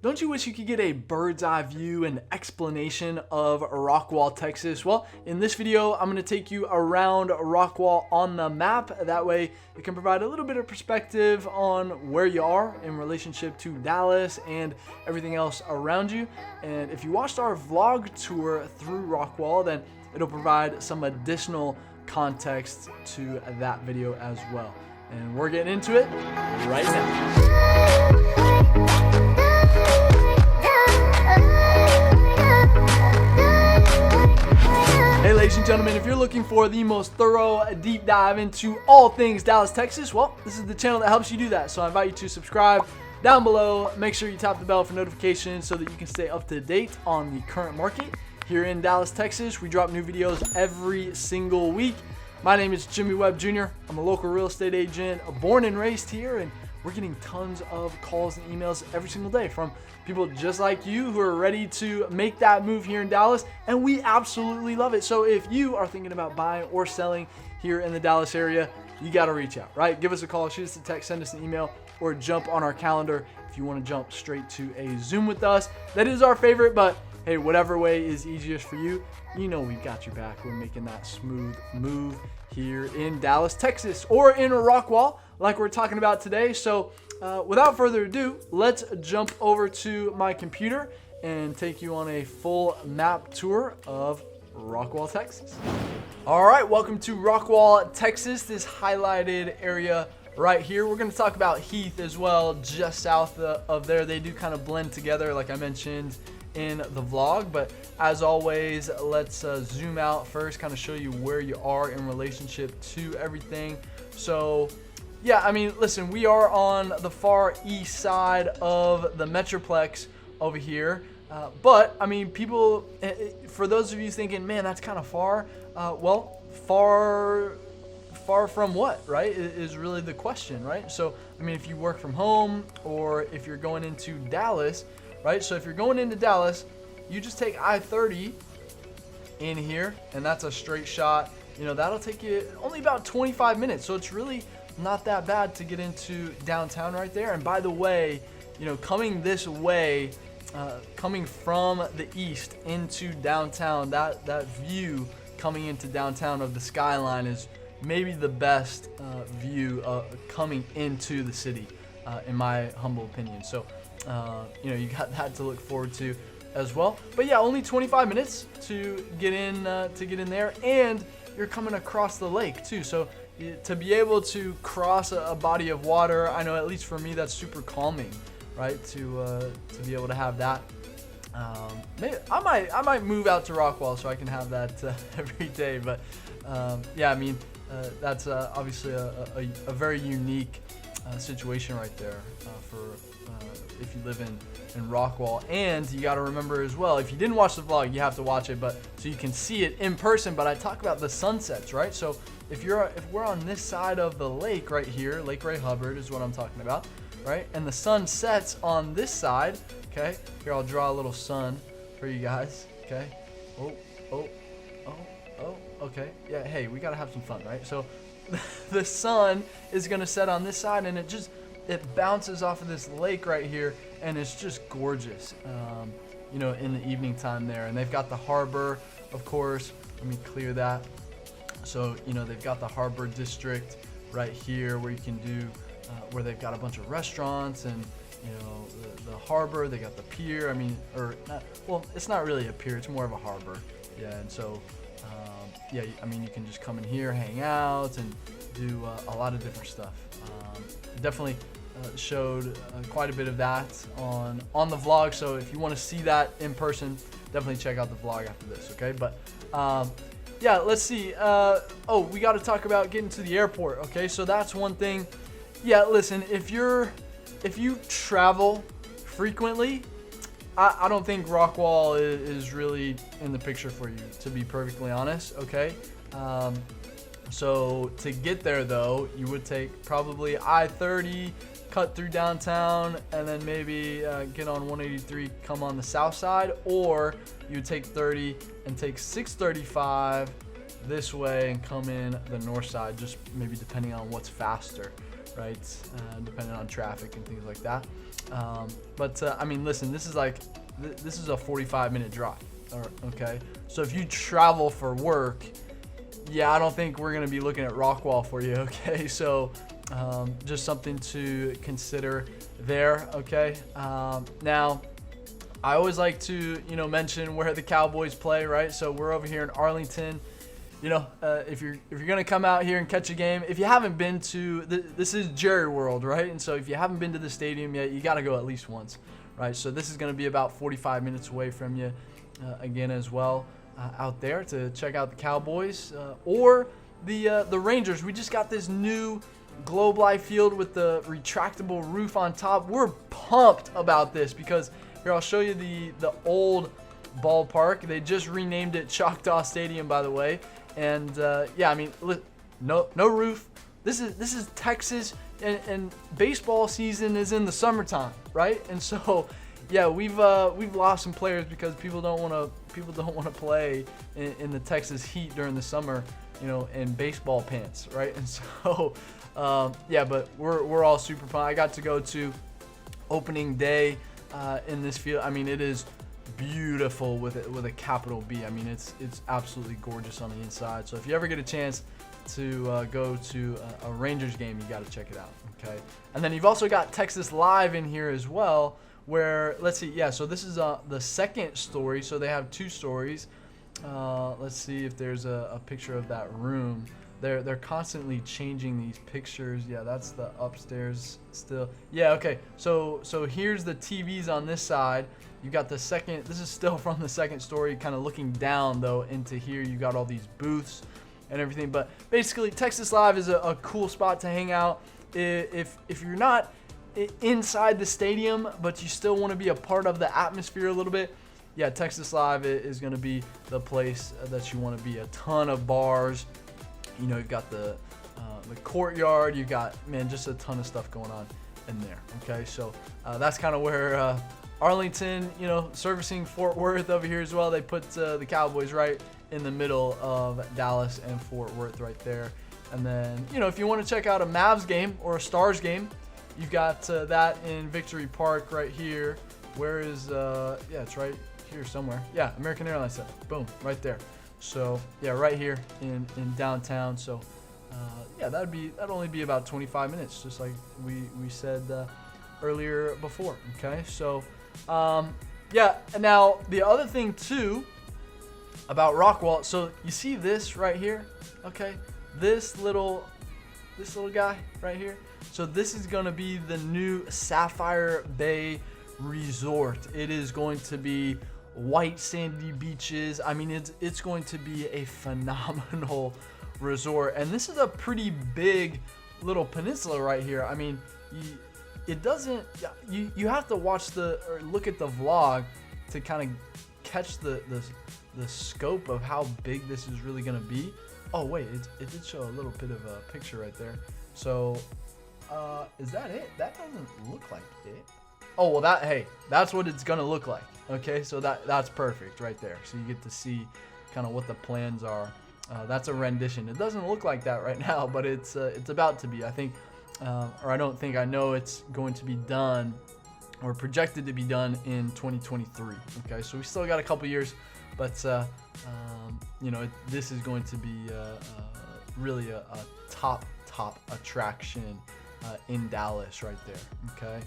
Don't you wish you could get a bird's eye view and explanation of Rockwall, Texas? Well, in this video, I'm going to take you around Rockwall on the map. That way, it can provide a little bit of perspective on where you are in relationship to Dallas and everything else around you. And if you watched our vlog tour through Rockwall, then it'll provide some additional context to that video as well. And we're getting into it right now. Hey ladies and gentlemen, if you're looking for the most thorough deep dive into all things Dallas, Texas, well, this is the channel that helps you do that. So I invite you to subscribe down below. Make sure you tap the bell for notifications so that you can stay up to date on the current market here in Dallas, Texas. We drop new videos every single week. My name is Jimmy Webb Jr. I'm a local real estate agent, born and raised here, and we're getting tons of calls and emails every single day from people just like you who are ready to make that move here in Dallas, and we absolutely love it. So if you are thinking about buying or selling here in the Dallas area, you got to reach out, right? Give us a call, shoot us a text, send us an email, or jump on our calendar if you want to jump straight to a Zoom with us. That is our favorite, but hey, whatever way is easiest for you, you know we got your back. We're making that smooth move here in Dallas, Texas, or in Rockwall, like we're talking about today. So without further ado, let's jump over to my computer and take you on a full map tour of Rockwall, Texas. All right, welcome to Rockwall, Texas, this highlighted area right here. We're going to talk about Heath as well, just south of there. They do kind of blend together, like I mentioned in the vlog, but as always, let's zoom out first, kind of show you where you are in relationship to everything. So yeah, I mean, listen, we are on the far east side of the Metroplex over here, but I mean, people, for those of you thinking, man, that's kind of far, well, far from what, right, is really the question, right? So I mean, if you work from home or if you're going into Dallas, right? So if you're going into Dallas, you just take I-30 in here, and that's a straight shot. You know, that'll take you only about 25 minutes. So it's really not that bad to get into downtown right there. And by the way, you know, coming this way, coming from the east into downtown, that view coming into downtown of the skyline is maybe the best view coming into the city, in my humble opinion. So you know, you got that to look forward to as well. But yeah, only 25 minutes to get in there, and you're coming across the lake too. So to be able to cross a body of water, I know at least for me that's super calming, right? To be able to have that. Maybe I might move out to Rockwall so I can have that every day. But yeah, I mean, that's obviously a very unique situation right there for if you live in Rockwall. And you got to remember as well, if you didn't watch the vlog, you have to watch it, but so you can see it in person. But I talk about the sunsets, right? So if we're on this side of the lake right here, Lake Ray Hubbard is what I'm talking about, right? And the sun sets on this side. Okay, here I'll draw a little sun for you guys. Okay, oh, okay, yeah, hey, we gotta have some fun, right? So the sun is gonna set on this side, and it bounces off of this lake right here, and it's just gorgeous, you know, in the evening time there. And they've got the harbor, of course. Let me clear that. So, you know, they've got the harbor district right here where you can do, where they've got a bunch of restaurants and, you know, the harbor. They got the pier. I mean, or not, well, it's not really a pier. It's more of a harbor. Yeah, and so, yeah, I mean, you can just come in here, hang out, and do a lot of different stuff. Definitely showed quite a bit of that on the vlog. So if you want to see that in person, definitely check out the vlog after this. Okay, but yeah, let's see. Oh, we got to talk about getting to the airport. Okay, so that's one thing. Yeah, listen, if you travel frequently, I don't think Rockwall is really in the picture for you, to be perfectly honest. Okay, so to get there though, you would take probably I-30, cut through downtown, and then maybe get on 183, come on the south side, or you would take 30 and take 635 this way and come in the north side, just maybe depending on what's faster. right? Depending on traffic and things like that. I mean, listen, this is like this is a 45-minute drive. Okay, so if you travel for work, yeah, I don't think we're gonna be looking at Rockwall for you. Okay, so just something to consider there. Okay, now I always like to mention where the Cowboys play, right? So we're over here in Arlington. If you're gonna come out here and catch a game, if you haven't been to this is Jerry World, right? And so if you haven't been to the stadium yet, you got to go at least once, right? So this is gonna be about 45 minutes away from you, again as well, out there to check out the Cowboys or the Rangers. We just got this new Globe Life Field with the retractable roof on top. We're pumped about this because here I'll show you the old ballpark. They just renamed it Choctaw Stadium, by the way. And yeah, I mean, no roof. This is Texas, and baseball season is in the summertime, right? And so, yeah, we've lost some players because people don't want to play in the Texas heat during the summer, in baseball pants, right? And so, yeah, but we're all super fun. I got to go to opening day in this field. I mean, it is beautiful with a capital B. I mean, it's absolutely gorgeous on the inside. So if you ever get a chance to go to a Rangers game, you got to check it out. Okay, and then you've also got Texas Live in here as well, where let's see, yeah. So this is the second story. So they have two stories. Let's see if there's a picture of that room. They're constantly changing these pictures. Yeah, that's the upstairs still. Yeah, okay. So here's the TVs on this side. You got the second. This is still from the second story, kind of looking down though into here. You got all these booths and everything. But basically, Texas Live is a cool spot to hang out. If you're not inside the stadium, but you still want to be a part of the atmosphere a little bit, yeah, Texas Live is going to be the place that you want to be. A ton of bars. You've got the courtyard. You've got, man, just a ton of stuff going on in there. Okay, so that's kind of where Arlington, servicing Fort Worth over here as well. They put the Cowboys right in the middle of Dallas and Fort Worth right there. And then, if you want to check out a Mavs game or a Stars game, you've got that in Victory Park right here. Where is, yeah, it's right here somewhere. Yeah, American Airlines Center. Boom, right there. So, yeah, right here in downtown. So, yeah, that'd only be about 25 minutes, just like we said earlier before. Okay, so, yeah, and now the other thing too about Rockwall. So you see this right here, okay? This little guy right here. So this is gonna be the new Sapphire Bay Resort. It is going to be white sandy beaches. I mean, it's going to be a phenomenal resort, and this is a pretty big little peninsula right here. I mean, it doesn't. You have to watch or look at the vlog to kind of catch the scope of how big this is really gonna be. Oh wait, it did show a little bit of a picture right there. So, is that it? That doesn't look like it. Oh well, that's what it's gonna look like. Okay, so that's perfect right there. So you get to see kind of what the plans are. That's a rendition. It doesn't look like that right now, but it's about to be. I think, or I don't think. I know it's going to be done, or projected to be done in 2023. Okay, so we still got a couple years, but this is going to be really a top attraction in Dallas right there. Okay.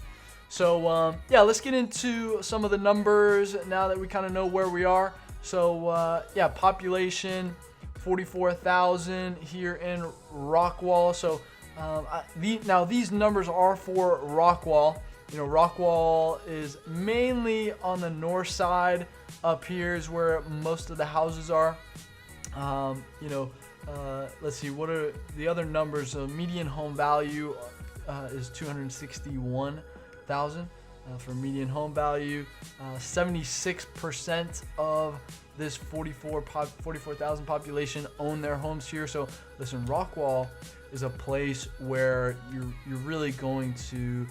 So, yeah, let's get into some of the numbers now that we kind of know where we are. So, yeah, population, 44,000 here in Rockwall. So, now these numbers are for Rockwall. Rockwall is mainly on the north side. Up here is where most of the houses are. Let's see, what are the other numbers? Median home value is 261,000 for median home value. 76% of this 44,000 population own their homes here. So listen, Rockwall is a place where you're really going to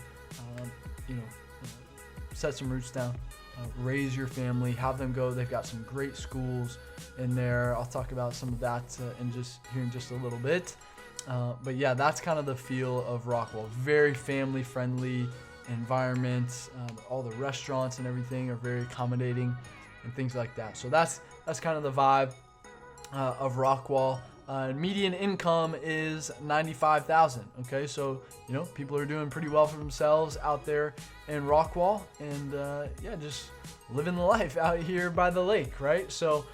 set some roots down, raise your family, have them go. They've got some great schools in there. I'll talk about some of that in just a little bit. But yeah, that's kind of the feel of Rockwall. Very family friendly environment. All the restaurants and everything are very accommodating and things like that. So that's kind of the vibe of Rockwall. Median income is $95,000. Okay, so people are doing pretty well for themselves out there in Rockwall, and yeah, just living the life out here by the lake, right? So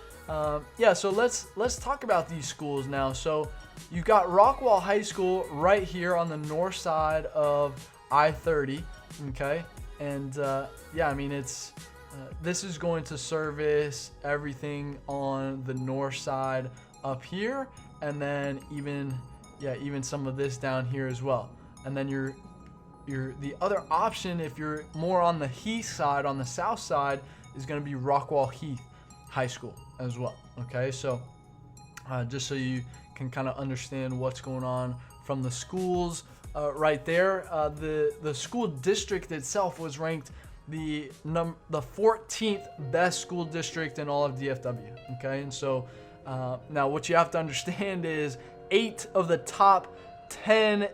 yeah, so let's talk about these schools now. So you've got Rockwall High School right here on the north side of I-30. Okay, and yeah, I mean this is going to service everything on the north side up here, and then even some of this down here as well. And then the other option, if you're more on the Heath side, on the south side, is going to be Rockwall Heath High School as well. Okay, so just so you can kind of understand what's going on from the schools right there. The school district itself was ranked the 14th best school district in all of DFW. Okay, and so now what you have to understand is 8 of the top 10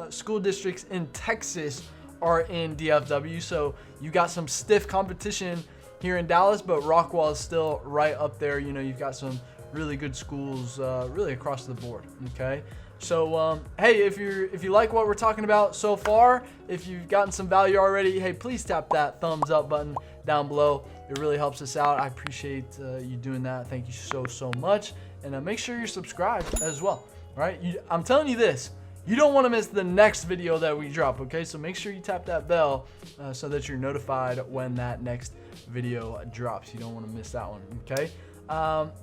school districts in Texas are in DFW. So you got some stiff competition here in Dallas, but Rockwall is still right up there. You've got some really good schools really across the board. Okay, so hey, if you like what we're talking about so far, if you've gotten some value already, hey, please tap that thumbs up button down below. It really helps us out. I appreciate you doing that. Thank you so much. And make sure you're subscribed as well. All right, I'm telling you this, you don't want to miss the next video that we drop. Okay, so make sure you tap that bell so that you're notified when that next video drops. You don't want to miss that one. Okay,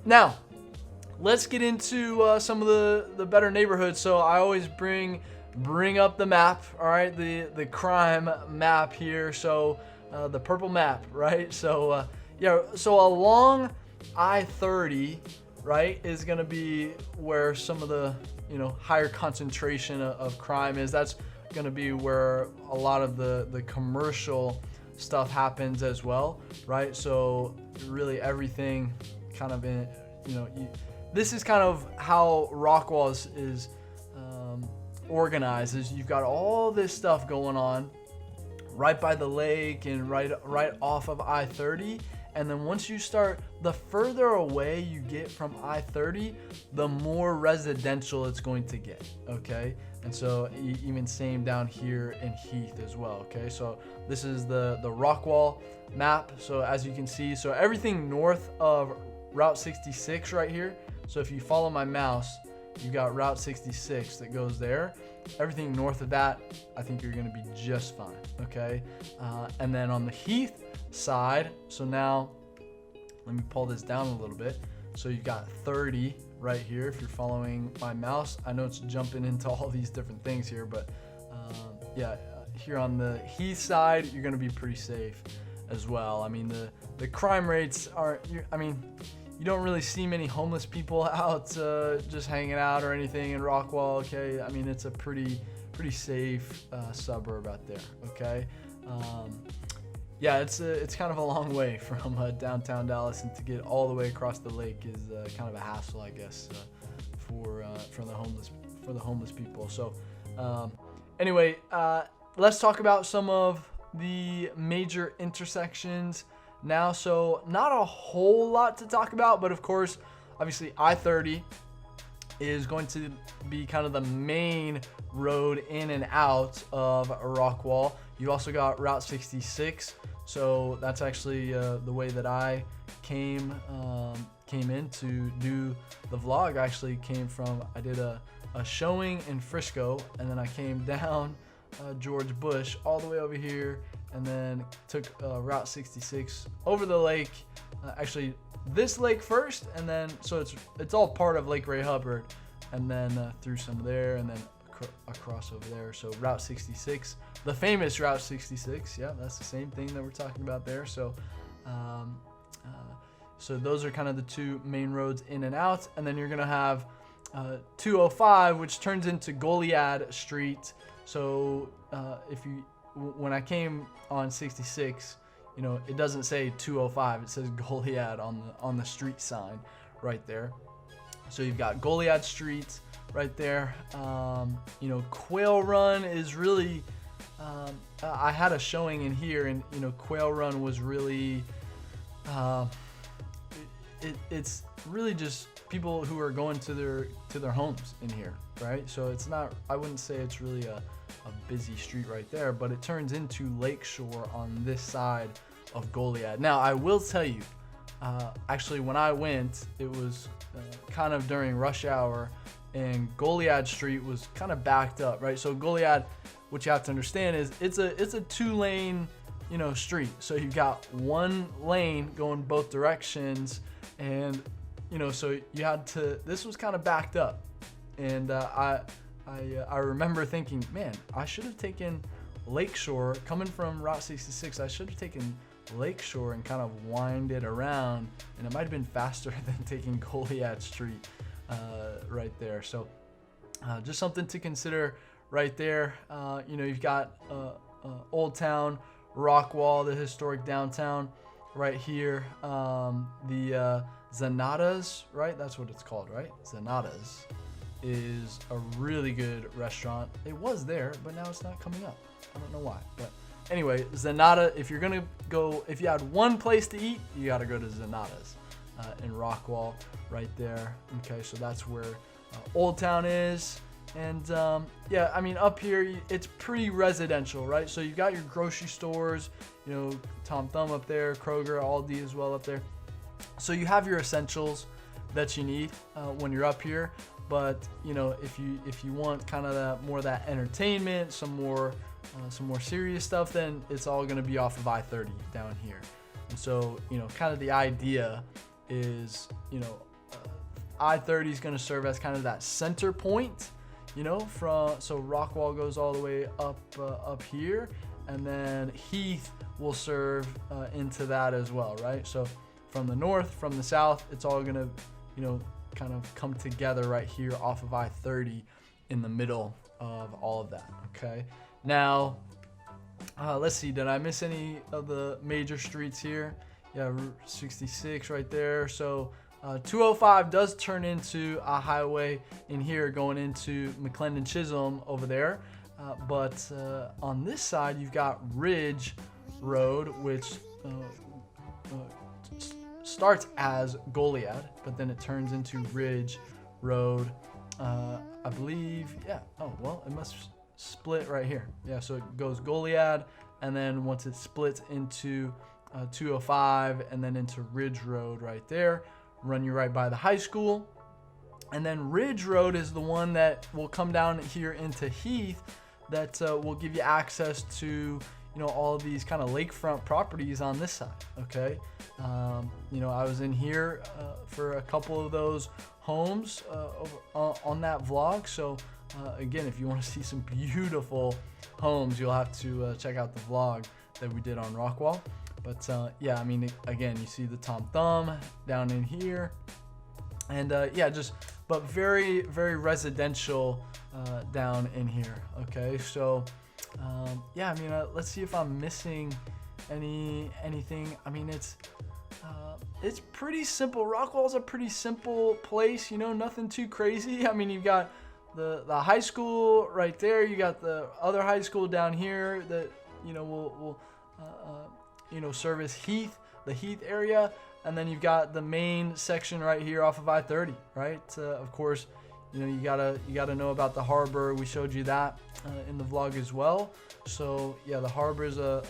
now let's get into some of the better neighborhoods. So I always bring up the map. All right, the crime map here. So the purple map, right? So yeah, so along I-30, right, is going to be where some of the higher concentration of crime is. That's going to be where a lot of the commercial stuff happens as well, right? So really everything kind of in, this is kind of how Rockwall is organized. Is you've got all this stuff going on right by the lake and right off of I-30, and then once you start, the further away you get from I-30, the more residential it's going to get. Okay, and so even same down here in Heath as well. Okay, so this is the Rockwall map. So as you can see, so everything north of Route 66 right here. So if you follow my mouse, you got Route 66 that goes there. Everything north of that, I think you're going to be just fine. Okay, and then on the Heath side, so now let me pull this down a little bit. So you've got 30 right here. If you're following my mouse, I know it's jumping into all these different things here, but yeah, here on the Heath side, you're going to be pretty safe as well. I mean, the crime rates aren't, I mean, you don't really see many homeless people out just hanging out or anything in Rockwall. Okay, I mean, it's a pretty safe suburb out there. Okay, yeah, it's kind of a long way from downtown Dallas, and to get all the way across the lake is kind of a hassle, I guess, for the homeless people. So anyway, let's talk about some of the major intersections now. So not a whole lot to talk about, but of course, obviously I-30 is going to be kind of the main road in and out of Rockwall. You also got Route 66. So that's actually the way that I came in to do the vlog. I actually came from, I did a showing in Frisco, and then I came down George Bush all the way over here, and then took Route 66 over the lake. Actually, this lake first, and then so it's all part of Lake Ray Hubbard, and then through some there, and then across over there. So Route 66, the famous Route 66. Yeah, that's the same thing that we're talking about there. So so those are kind of the two main roads in and out, and then you're gonna have 205, which turns into Goliad Street. So when I came on 66, it doesn't say 205, it says Goliad on the street sign right there. So you've got Goliad Street, right there. You know, Quail Run is really, I had a showing in here, and you know, Quail Run was really, it's really just people who are going to their homes in here, right? So it's not, I wouldn't say it's really a busy street right there, but it turns into Lakeshore on this side of Goliad. Now I will tell you, actually when I went, it was kind of during rush hour, and Goliad Street was kind of backed up, right? So Goliad, what you have to understand is it's a 2-lane, you know, street. So you've got one lane going both directions, and you know, so you had to, this was kind of backed up, and I remember thinking, man, I should have taken Lakeshore coming from Route 66. I should have taken Lakeshore and kind of wind it around, and it might have been faster than taking Goliad Street right there. So just something to consider right there. You know, you've got Old Town, Rockwall, the historic downtown right here. The Zanadas, right? That's what it's called, right? Zanadas is a really good restaurant. It was there, but now it's not coming up. I don't know why, but anyway, Zanata, if you're gonna go, if you had one place to eat, you gotta go to Zanata's in Rockwall right there. Okay, so that's where Old Town is. And yeah, I mean, up here, it's pretty residential, right? So you've got your grocery stores, you know, Tom Thumb up there, Kroger, Aldi as well up there. So you have your essentials that you need when you're up here. But you know, if you want kind of that more of that entertainment, some more serious stuff, then it's all going to be off of I-30 down here. And so, you know, kind of the idea is, you know, I-30 is going to serve as kind of that center point, you know, so Rockwall goes all the way up here, and then Heath will serve into that as well, right? So from the north, from the south, it's all going to, you know, kind of come together right here off of I-30 in the middle of all of that. Okay, now let's see, did I miss any of the major streets here? Yeah, Route 66 right there. So 205 does turn into a highway in here going into McClendon Chisholm over there, but on this side you've got Ridge Road, which starts as Goliad, but then it turns into Ridge Road, I believe. Yeah, oh well, it must split right here. Yeah, so it goes Goliad, and then once it splits into 205 and then into Ridge Road right there, run you right by the high school. And then Ridge Road is the one that will come down here into Heath, that will give you access to, you know, all of these kind of lakefront properties on this side. Okay, you know, I was in here for a couple of those homes on that vlog. So again, if you want to see some beautiful homes, you'll have to check out the vlog that we did on Rockwall. But yeah, I mean, again, you see the Tom Thumb down in here, and yeah, just, but very, very residential down in here. Okay, so yeah, I mean, let's see if I'm missing anything. I mean, it's pretty simple. Rockwall's a pretty simple place, you know, nothing too crazy. I mean, you've got the high school right there. You got the other high school down here that, you know, will you know, service Heath, the Heath area, and then you've got the main section right here off of I-30, right? Of course, you know, you gotta know about the harbor. We showed you that in the vlog as well. So yeah, the harbor is a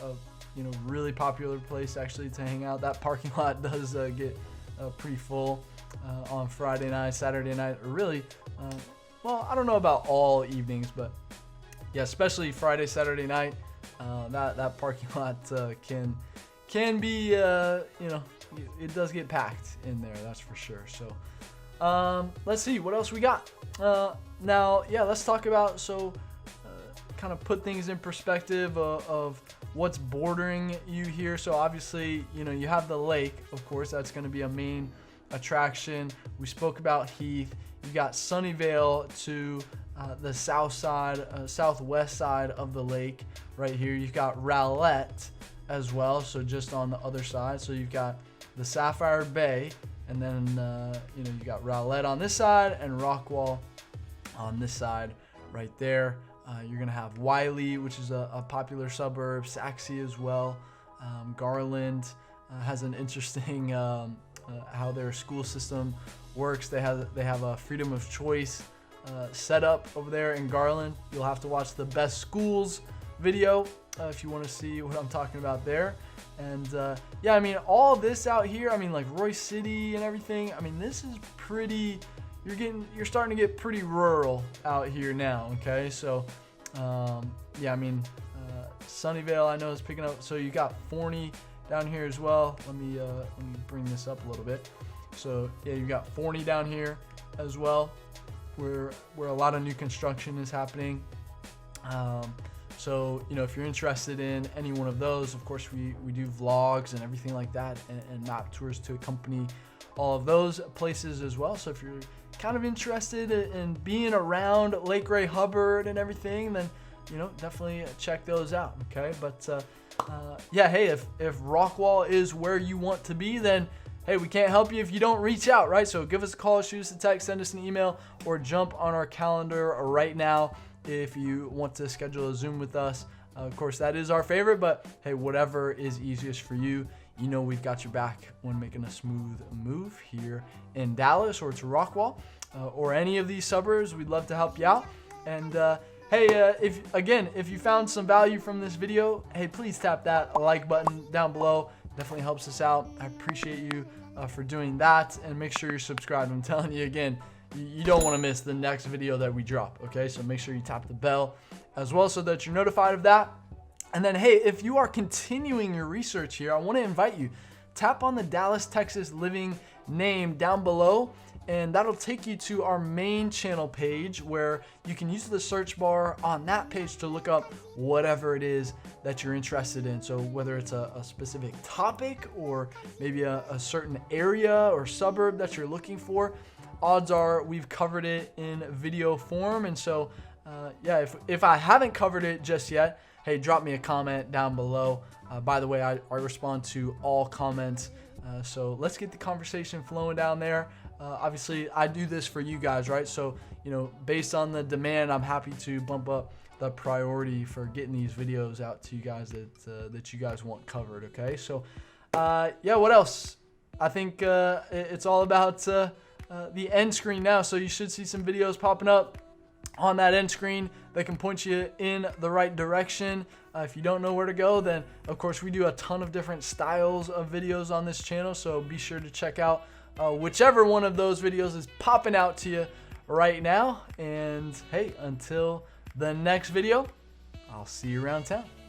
you know, really popular place actually to hang out. That parking lot does get pretty full on Friday night, Saturday night, or really, well, I don't know about all evenings, but yeah, especially Friday, Saturday night. That parking lot can be, you know, it does get packed in there, that's for sure. So let's see what else we got. Now, yeah, let's talk about, so kind of put things in perspective of what's bordering you here. So obviously, you know, you have the lake, of course, that's going to be a main attraction. We spoke about Heath. You got Sunnyvale to the south side, southwest side of the lake right here. You've got Rowlett as well, so just on the other side. So you've got the Sapphire Bay, and then you know, you got Rowlett on this side and Rockwall on this side right there. You're going to have Wiley, which is a popular suburb, Saxey as well. Garland has an interesting how their school system works. They have a freedom of choice set up over there in Garland. You'll have to watch the best schools video if you want to see what I'm talking about there. And yeah, I mean, all this out here, I mean, like Royce City and everything, I mean, this is pretty, you're starting to get pretty rural out here now. Okay, so yeah, I mean, Sunnyvale I know is picking up. So you got Forney down here as well. Let me bring this up a little bit. So yeah, you got Forney down here as well, where a lot of new construction is happening. So, you know, if you're interested in any one of those, of course, we do vlogs and everything like that, and map tours to accompany all of those places as well. So if you're kind of interested in being around Lake Ray Hubbard and everything, then, you know, definitely check those out. Okay. But yeah, hey, if Rockwall is where you want to be, then hey, we can't help you if you don't reach out, right? So give us a call, shoot us a text, send us an email, or jump on our calendar right now if you want to schedule a Zoom with us. Of course, that is our favorite, but hey, whatever is easiest for you, you know we've got your back when making a smooth move here in Dallas or to Rockwall or any of these suburbs. We'd love to help you out. And hey, if you found some value from this video, hey, please tap that like button down below. Definitely helps us out. I appreciate you for doing that, and make sure you're subscribed. I'm telling you again, you don't want to miss the next video that we drop. Okay, so make sure you tap the bell as well so that you're notified of that. And then hey, if you are continuing your research here, I want to invite you, tap on the Dallas, Texas Living name down below, and that'll take you to our main channel page, where you can use the search bar on that page to look up whatever it is that you're interested in. So whether it's a specific topic or maybe a certain area or suburb that you're looking for, odds are we've covered it in video form. And so yeah, if I haven't covered it just yet, hey, drop me a comment down below. By the way, I respond to all comments. So let's get the conversation flowing down there. Obviously, I do this for you guys, right? So, you know, based on the demand, I'm happy to bump up the priority for getting these videos out to you guys that you guys want covered, okay? So, yeah, what else? I think it's all about the end screen now. So you should see some videos popping up on that end screen that can point you in the right direction. If you don't know where to go, then of course we do a ton of different styles of videos on this channel, so be sure to check out whichever one of those videos is popping out to you right now. And hey, until the next video, I'll see you around town.